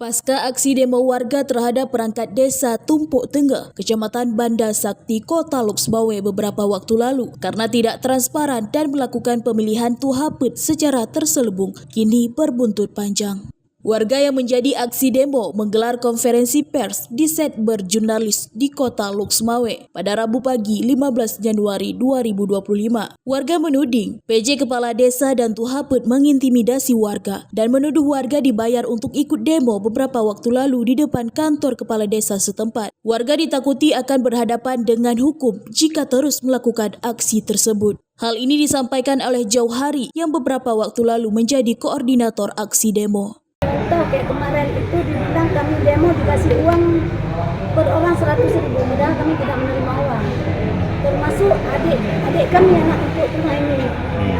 Pasca aksi demo warga terhadap perangkat desa Tumpuk Tengah, Kecamatan Banda Sakti, Kota Loksmawe beberapa waktu lalu karena tidak transparan dan melakukan pemilihan tuhapet secara terselubung, kini berbuntut panjang. Warga yang menjadi aksi demo menggelar konferensi pers di Setber Jurnalis di Kota Loksmawe pada Rabu pagi 15 Januari 2025. Warga menuding PJ Kepala Desa dan Tuhapet mengintimidasi warga dan menuduh warga dibayar untuk ikut demo beberapa waktu lalu di depan kantor Kepala Desa setempat. Warga ditakuti akan berhadapan dengan hukum jika terus melakukan aksi tersebut. Hal ini disampaikan oleh Jauhari yang beberapa waktu lalu menjadi koordinator aksi demo. Kayak kemarin itu dibilang kami demo dikasih uang per orang 100.000, padahal kami tidak menerima uang. Termasuk adik kami anak Tumpuk Tengah ini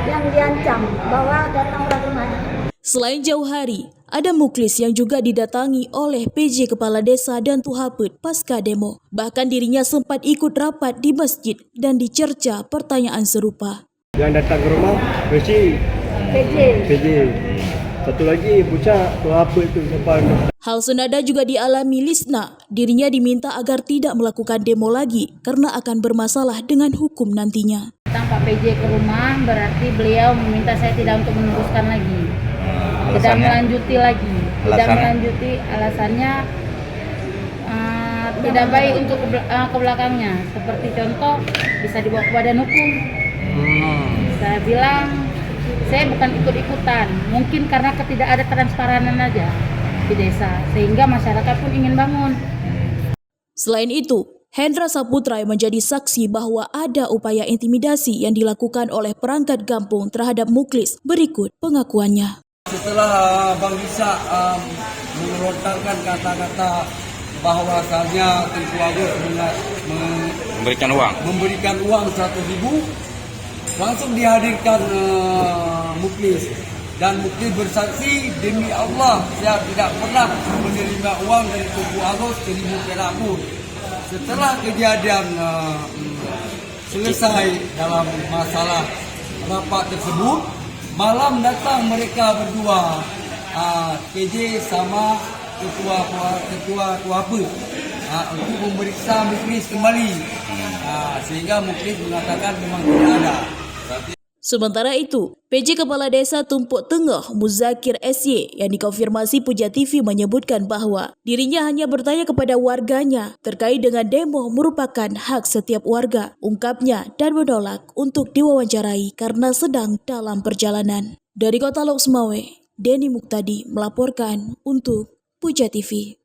yang diancam bahwa datang orang rumahnya. Selain Jauhari, ada Muklis yang juga didatangi oleh PJ Kepala Desa dan Tuhapet pasca demo. Bahkan dirinya sempat ikut rapat di masjid dan dicerca pertanyaan serupa. Yang datang ke rumah mesti PJ. Satu lagi bocah Tuhapet itu depan. Hal senada juga dialami Lisna. Dirinya diminta agar tidak melakukan demo lagi karena akan bermasalah dengan hukum nantinya. Tanpa PJ ke rumah berarti beliau meminta saya tidak untuk meneruskan lagi. Tidak melanjuti lagi. Tidak melanjuti alasannya tidak baik untuk ke belakangnya. Seperti contoh bisa dibawa ke badan hukum. Saya bilang saya bukan ikut-ikutan, mungkin karena tidak ada transparanan aja di desa, sehingga masyarakat pun ingin bangun. Selain itu, Hendra Saputra yang menjadi saksi bahwa ada upaya intimidasi yang dilakukan oleh perangkat kampung terhadap Muklis. Berikut pengakuannya. Setelah Bang Bisa melontarkan kata-kata bahwasanya Tengku Agus memberikan uang 100.000, langsung dihadirkan Muklis, dan Muklis bersaksi demi Allah saya tidak pernah menerima uang dari Tengku Agus 1.000 perak pun. Setelah kejadian selesai dalam masalah rapat tersebut, malam datang mereka berdua, PJ sama ketua Tuhapet, untuk memeriksa Muklis kembali, sehingga Muklis mengatakan memang tidak ada. Sementara itu, PJ Kepala Desa Tumpuk Tengah Muzakir SY yang dikonfirmasi Puja TV menyebutkan bahwa dirinya hanya bertanya kepada warganya terkait dengan demo merupakan hak setiap warga, ungkapnya, dan menolak untuk diwawancarai karena sedang dalam perjalanan. Dari Kota Loksmawe, Denny Muktadi melaporkan untuk Puja TV.